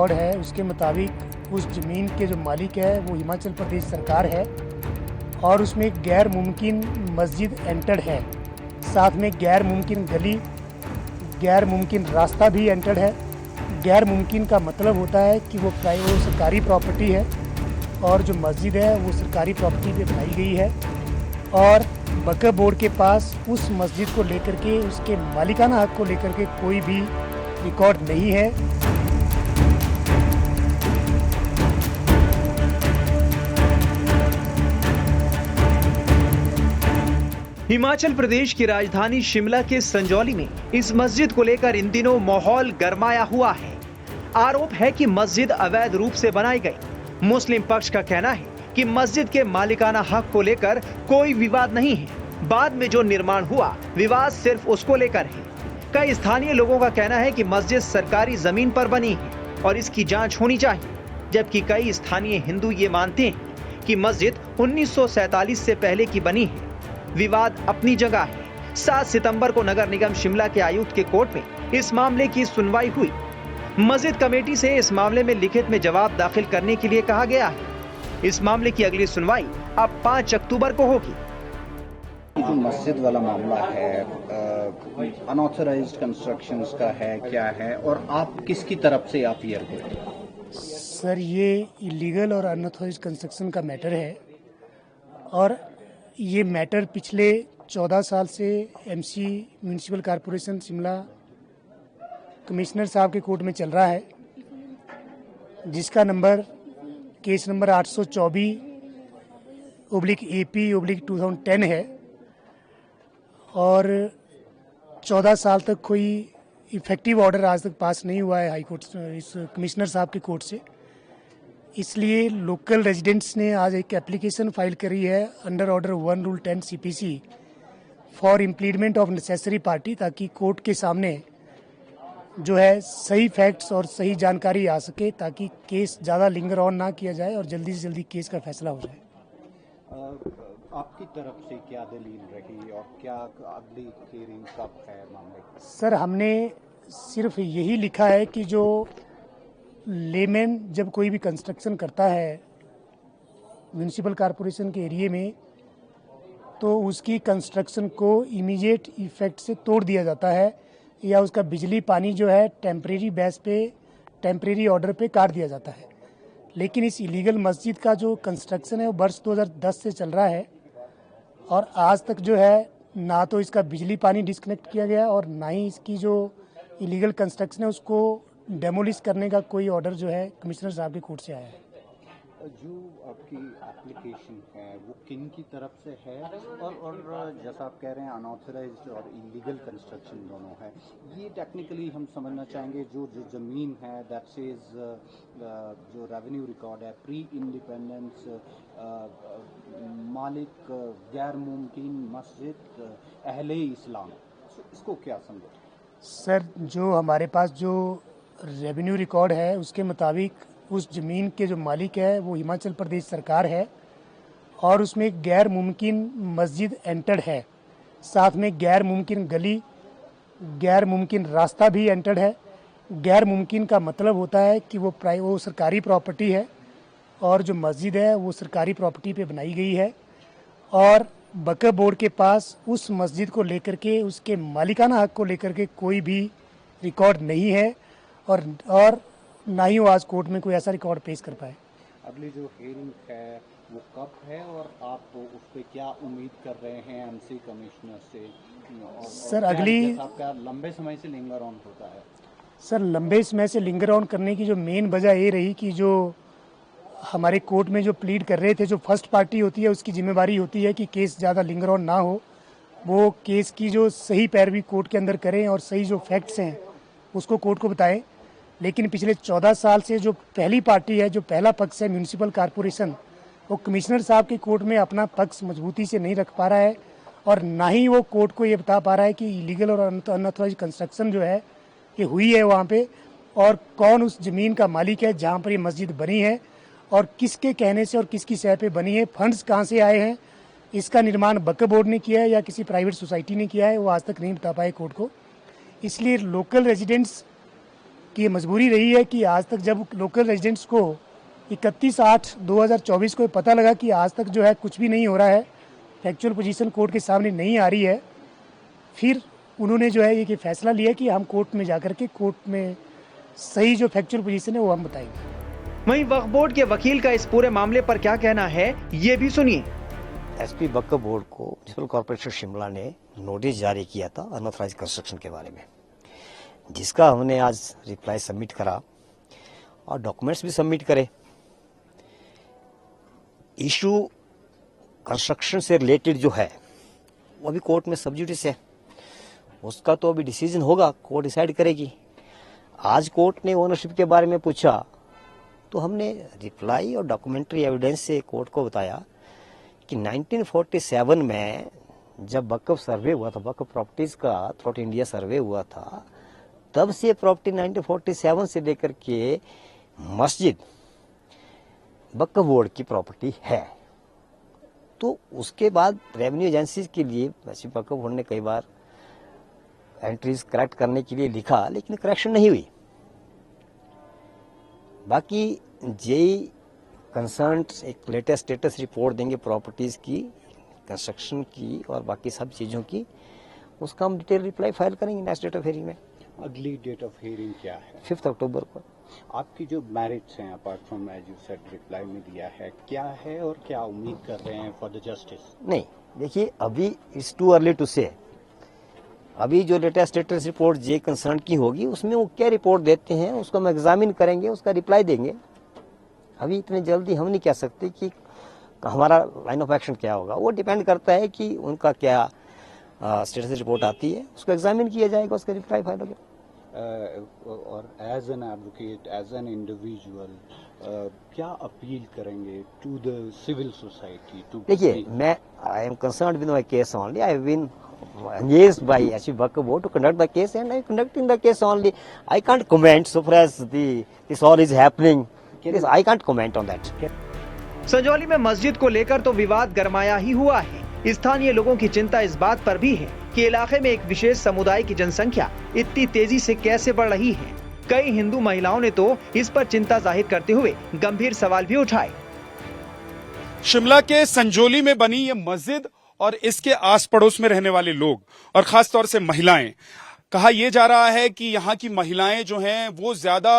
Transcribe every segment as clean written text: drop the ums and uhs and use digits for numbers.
Record है उसके मुताबिक उस ज़मीन के जो मालिक है वो हिमाचल प्रदेश सरकार है और उसमें एक गैर मुमकिन मस्जिद एंटर्ड है, साथ में गैर मुमकिन गली, गैर मुमकिन रास्ता भी एंटर्ड है। गैर मुमकिन का मतलब होता है कि वो सरकारी प्रॉपर्टी है और जो मस्जिद है वो सरकारी प्रॉपर्टी पे बनाई गई है और वक्फ बोर्ड के पास उस मस्जिद को लेकर के, उसके मालिकाना हक को लेकर के कोई भी रिकॉर्ड नहीं है। हिमाचल प्रदेश की राजधानी शिमला के संजौली में इस मस्जिद को लेकर इन दिनों माहौल गरमाया हुआ है। आरोप है कि मस्जिद अवैध रूप से बनाई गई। मुस्लिम पक्ष का कहना है कि मस्जिद के मालिकाना हक को लेकर कोई विवाद नहीं है। बाद में जो निर्माण हुआ विवाद सिर्फ उसको लेकर है। कई स्थानीय लोगों का कहना है कि मस्जिद सरकारी जमीन पर बनी है और इसकी जांच होनी चाहिए, जबकि कई स्थानीय हिंदू ये मानते हैं कि मस्जिद 1947 से पहले की बनी है। विवाद अपनी जगह है। 7 सितंबर को नगर निगम शिमला के आयुक्त के कोर्ट में इस मामले की सुनवाई हुई। मस्जिद कमेटी से इस मामले में लिखित में जवाब दाखिल करने के लिए कहा गया है। इस मामले की अगली सुनवाई अब 5 अक्टूबर को होगी। जो मस्जिद वाला मामला है अनऑथराइज्ड कंस्ट्रक्शंस का है, क्या है और आप किसकी तरफ से आप ये हो? सर, ये इलीगल और अनऑथराइज्ड कंस्ट्रक्शन का मैटर है और ये मैटर पिछले 14 साल से MC municipal corporation Shimla commissioner साहब के कोर्ट में चल रहा है, जिसका केस नंबर 824/AP/2010 है और 14 साल तक कोई इफेक्टिव ऑर्डर आज तक पास नहीं हुआ है हाई कोर्ट इस कमिश्नर साहब के कोर्ट से। इसलिए लोकल रेजिडेंट्स ने आज एक एप्लीकेशन फाइल करी है under order 1 rule 10 CPC for implement of necessary party, ताकि कोर्ट के सामने जो है सही फैक्ट्स और सही जानकारी आ सके, ताकि केस ज़्यादा लिंगर ऑन ना किया जाए और जल्दी से जल्दी केस का फैसला हो जाए। आपकी तरफ से क्या दलील रही और क्या अगली हियरिंग कब है मामले की? सर, हमने सिर्फ यही लिखा है कि जो लेमैन जब कोई भी कंस्ट्रक्शन करता है म्यूनिसिपल कॉरपोरेशन के एरिया में, तो उसकी कंस्ट्रक्शन को इमीडिएट इफेक्ट से तोड़ दिया जाता है या उसका बिजली पानी जो है टेम्परेरी बेस पे, टेम्परेरी ऑर्डर पे काट दिया जाता है। लेकिन इस इलीगल मस्जिद का जो कंस्ट्रक्शन है वो वर्ष 2010 से चल रहा है और आज तक जो है ना तो इसका बिजली पानी डिस्कनेक्ट किया गया और ना ही इसकी जो इलीगल कंस्ट्रक्शन है उसको डेमोलिश करने का कोई ऑर्डर जो है कमिश्नर साहब के कोर्ट से आया है। जो आपकी एप्लीकेशन है वो किन की तरफ से है और जैसा आप कह रहे हैं अनऑथराइज्ड और इलीगल कंस्ट्रक्शन दोनों है, ये टेक्निकली हम समझना चाहेंगे जो ज़मीन है दैट सेज जो रेवेन्यू रिकॉर्ड है प्री इंडिपेंडेंस मालिक गैर मुमकिन मस्जिद अहले इस्लाम, इसको क्या समझे? सर, जो हमारे पास जो रेवेन्यू रिकॉर्ड है उसके मुताबिक उस ज़मीन के जो मालिक है वो हिमाचल प्रदेश सरकार है और उसमें एक गैर मुमकिन मस्जिद एंटर्ड है, साथ में गैर मुमकिन गली, गैर मुमकिन रास्ता भी एंटर्ड है। गैर मुमकिन का मतलब होता है कि वो सरकारी प्रॉपर्टी है और जो मस्जिद है वो सरकारी प्रॉपर्टी पे बनाई गई है और वक्फ बोर्ड के पास उस मस्जिद को लेकर के, उसके मालिकाना हक को लेकर के कोई भी रिकॉर्ड नहीं है और ना ही वो आज कोर्ट में कोई ऐसा रिकॉर्ड पेश कर पाए। अगली जो हियरिंग है वो कब है और आप उस पर क्या उम्मीद कर रहे हैं एमसी कमिश्नर से? सर, अगली आपका लंबे समय से लिंगर ऑन होता है। सर, लंबे समय से लिंगर ऑन करने की जो मेन वजह ये रही कि जो हमारे कोर्ट में जो प्लीड कर रहे थे, जो फर्स्ट पार्टी होती है उसकी जिम्मेवारी होती है कि केस ज़्यादा लिंगर ऑन ना हो, वो केस की जो सही पैरवी कोर्ट के अंदर करें और सही जो फैक्ट्स हैं उसको कोर्ट को बताएं। लेकिन पिछले 14 साल से जो पहली पार्टी है, जो पहला पक्ष है म्यूनिसिपल कॉरपोरेशन, वो कमिश्नर साहब के कोर्ट में अपना पक्ष मजबूती से नहीं रख पा रहा है और ना ही वो कोर्ट को ये बता पा रहा है कि इलीगल और अनऑथराइज्ड कंस्ट्रक्शन जो है ये हुई है वहाँ पे और कौन उस ज़मीन का मालिक है जहाँ पर ये मस्जिद बनी है और किसके कहने से और किसकी शय पे बनी है, फंड्स कहाँ से आए हैं, इसका निर्माण वक्फ बोर्ड ने किया है या किसी प्राइवेट सोसाइटी ने किया है, वो आज तक नहीं बता पाए कोर्ट को। इसलिए लोकल रेजिडेंट्स कि ये मजबूरी रही है कि आज तक जब लोकल रेजिडेंट्स को 31/8/2024 को पता लगा कि आज तक जो है कुछ भी नहीं हो रहा है, फैक्चुअल पोजीशन कोर्ट के सामने नहीं आ रही है, फिर उन्होंने जो है ये फैसला लिया कि हम कोर्ट में जाकर के कोर्ट में सही जो फैक्चुअल पोजीशन है वो हम बताएंगे। वहीं वक्फ बोर्ड के वकील का इस पूरे मामले पर क्या कहना है, ये भी सुनिए। एसपी वक्फ बोर्ड को म्युनिसिपल कॉर्पोरेशन शिमला ने नोटिस जारी किया था अनऑथराइज्ड कंस्ट्रक्शन के बारे में, जिसका हमने आज रिप्लाई सबमिट करा और डॉक्यूमेंट्स भी सबमिट करे। इशू कंस्ट्रक्शन से रिलेटेड जो है वो अभी कोर्ट में सब जुडिस है, उसका तो अभी डिसीजन होगा, कोर्ट डिसाइड करेगी। आज कोर्ट ने ओनरशिप के बारे में पूछा तो हमने रिप्लाई और डॉक्यूमेंट्री एविडेंस से कोर्ट को बताया कि 1947 में जब वक्फ सर्वे हुआ था, वक्फ प्रॉपर्टीज का थ्रू इंडिया सर्वे हुआ था, तब से प्रॉपर्टी 1947 से लेकर के मस्जिद वक्फ बोर्ड की प्रॉपर्टी है। तो उसके बाद रेवेन्यू एजेंसीज के लिए वैसे वक्फ बोर्ड ने कई बार एंट्रीज करेक्ट करने के लिए लिखा, लेकिन करेक्शन नहीं हुई। बाकी जेई कंसर्न एक लेटेस्ट स्टेटस रिपोर्ट देंगे प्रॉपर्टीज की, कंस्ट्रक्शन की और बाकी सब चीज़ों की, उसका हम डिटेल रिप्लाई फाइल करेंगे नेक्स्ट डेट ऑफ हियरिंग में। अगली डेट ऑफ हियरिंग क्या है? 5 अक्टूबर को। आपकी जो मेरिट्स हैं apart from as you said reply में दिया है, क्या है और क्या उम्मीद कर रहे हैं फॉर द जस्टिस? नहीं, देखिए अभी इट्स टू अर्ली टू से। अभी जो लेटेस्ट स्टेटस रिपोर्ट जे कंसर्न की होगी उसमें वो क्या रिपोर्ट देते हैं उसको हम एग्जामिन करेंगे, उसका रिप्लाई देंगे। अभी इतने जल्दी हम नहीं कह सकते कि हमारा लाइन ऑफ एक्शन क्या होगा, वो डिपेंड करता है कि उनका क्या स्टेटस रिपोर्ट आती है, उसको एग्जामिन किया जाएगा, उसका रिप्लाई फाइल होगा। और as an advocate, as an individual, क्या अपील करेंगे टू द सिविल सोसाइटी? देखिए, मैं I am concerned with my case only. I have been engaged by SC Waqf Board to conduct the case and I am conducting the case only. I can't comment so far as this all is happening. Yes, I can't comment on that. Sanjauli में मस्जिद को लेकर तो विवाद गरमाया ही हुआ है। स्थानीय लोगों की चिंता इस बात पर भी है कि इलाके में एक विशेष समुदाय की जनसंख्या इतनी तेजी से कैसे बढ़ रही है। कई हिंदू महिलाओं ने तो इस पर चिंता जाहिर करते हुए गंभीर सवाल भी उठाए। शिमला के संजौली में बनी ये मस्जिद और इसके आस पड़ोस में रहने वाले लोग और खास तौर से महिलाएं, कहा यह जा रहा है कि यहाँ की महिलाएं जो हैं वो ज्यादा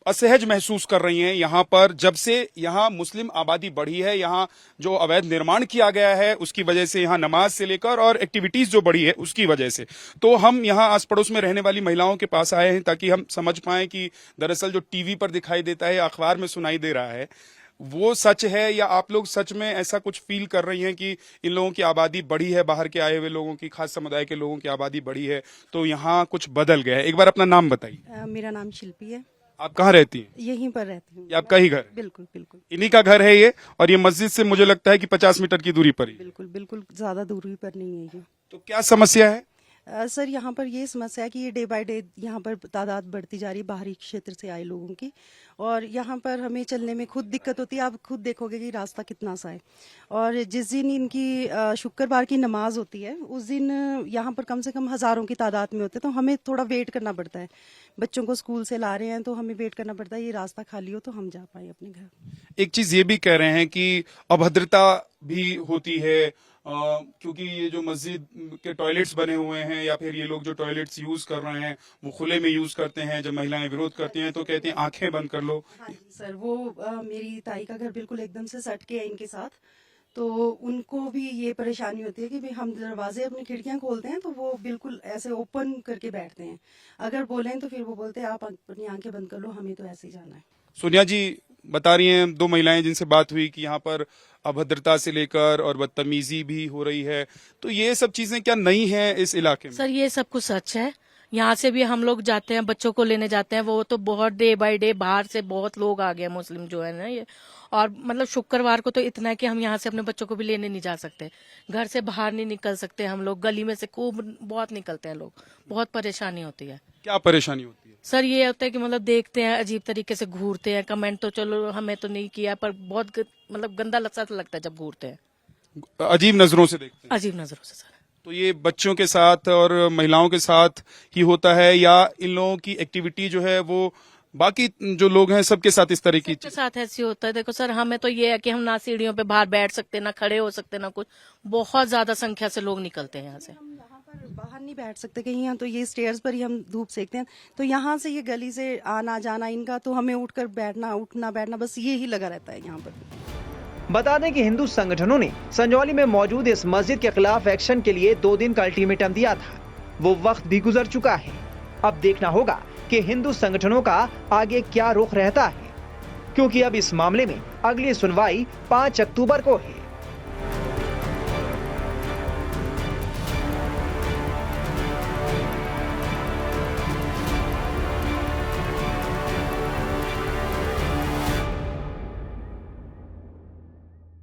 असहज महसूस कर रही हैं यहाँ पर, जब से यहाँ मुस्लिम आबादी बढ़ी है। यहाँ जो अवैध निर्माण किया गया है उसकी वजह से, यहाँ नमाज से लेकर और एक्टिविटीज जो बढ़ी है उसकी वजह से। तो हम यहाँ आस पड़ोस में रहने वाली महिलाओं के पास आए हैं ताकि हम समझ पाएं कि दरअसल जो टीवी पर दिखाई देता है, अखबार में सुनाई दे रहा है, वो सच है या आप लोग सच में ऐसा कुछ फील कर रही हैं कि इन लोगों की आबादी बढ़ी है, बाहर के आए हुए लोगों की, खास समुदाय के लोगों की आबादी बढ़ी है, तो यहाँ कुछ बदल गया है। एक बार अपना नाम बताइए। मेरा नाम शिल्पी है। आप कहाँ रहती हैं? यहीं पर रहती हूँ। ये आपका ही घर? बिल्कुल बिल्कुल। इन्हीं का घर है ये, और ये मस्जिद से मुझे लगता है कि 50 मीटर की दूरी पर ही। बिल्कुल बिल्कुल, ज्यादा दूरी पर नहीं है ये। तो क्या समस्या है? सर, यहाँ पर ये समस्या है कि ये डे बाय डे यहाँ पर तादाद बढ़ती जा रही है बाहरी क्षेत्र से आए लोगों की, और यहाँ पर हमें चलने में खुद दिक्कत होती है। आप खुद देखोगे कि रास्ता कितना सा है, और जिस दिन इनकी शुक्रवार की नमाज होती है उस दिन यहाँ पर कम से कम हज़ारों की तादाद में होते हैं, तो हमें थोड़ा वेट करना पड़ता है। बच्चों को स्कूल से ला रहे हैं तो हमें वेट करना पड़ता है ये रास्ता खाली हो तो हम जा पाए अपने घर। एक चीज ये भी कह रहे हैं कि अभद्रता भी होती है, क्योंकि ये जो मस्जिद के टॉयलेट्स बने हुए हैं या फिर ये लोग जो टॉयलेट्स यूज कर रहे हैं वो खुले में यूज करते हैं। जब महिलाएं विरोध करती हैं तो कहती हैं आंखें बंद कर लो। हाँ जी सर, वो मेरी ताई का घर बिल्कुल एकदम से सट के है इनके साथ, तो उनको भी ये परेशानी होती है कि भाई हम दरवाजे अपनी खिड़कियां खोलते हैं तो वो बिल्कुल ऐसे ओपन करके बैठते हैं। अगर बोलें तो फिर वो बोलते हैं आप अपनी आंखें बंद कर लो, हमें तो ऐसे ही जाना है। सोनिया जी बता रही हैं, दो महिलाएं जिनसे बात हुई, कि यहाँ पर अभद्रता से लेकर और बदतमीजी भी हो रही है। तो ये सब चीजें क्या नई हैं इस इलाके में? सर, ये सब कुछ सच है। यहाँ से भी हम लोग जाते हैं, बच्चों को लेने जाते हैं, वो तो बहुत डे बाय डे बाहर से बहुत लोग आ गए मुस्लिम जो है ना ये, और मतलब शुक्रवार को तो इतना है कि हम यहाँ से अपने बच्चों को भी लेने नहीं जा सकते, घर से बाहर नहीं निकल सकते हम लोग, गली में से खूब बहुत निकलते हैं लोग, बहुत परेशानी होती है। क्या परेशानी होती है? सर, ये होता है कि मतलब देखते हैं अजीब तरीके से घूरते हैं, कमेंट तो चलो हमें तो नहीं किया, पर बहुत मतलब गंदा लगता है जब घूरते हैं। अजीब नजरों से देखते हैं? अजीब नजरों से सर। तो ये बच्चों के साथ और महिलाओं के साथ ही होता है या इन लोगों की एक्टिविटी जो है वो बाकी जो लोग हैं सबके साथ इस तरह की के साथ ऐसी होता है? देखो सर, हमें तो ये है कि हम ना सीढ़ियों पे बाहर बैठ सकते, ना खड़े हो सकते, ना कुछ। बहुत ज्यादा संख्या से लोग निकलते हैं यहाँ से। हम यहाँ पर बाहर नहीं बैठ सकते कहीं, यहाँ तो ये स्टेयर्स पर ही हम धूप सेकते हैं। तो यहाँ से ये गली से आना जाना इनका, तो हमें उठकर बैठना, उठना बैठना, बस ये ही लगा रहता है यहाँ पर। बता दें कि हिंदू संगठनों ने संजौली में मौजूद इस मस्जिद के खिलाफ एक्शन के लिए 2 दिन का अल्टीमेटम दिया था। वो वक्त भी गुजर चुका है। अब देखना होगा कि हिंदू संगठनों का आगे क्या रुख रहता है, क्योंकि अब इस मामले में अगली सुनवाई 5 अक्टूबर को है।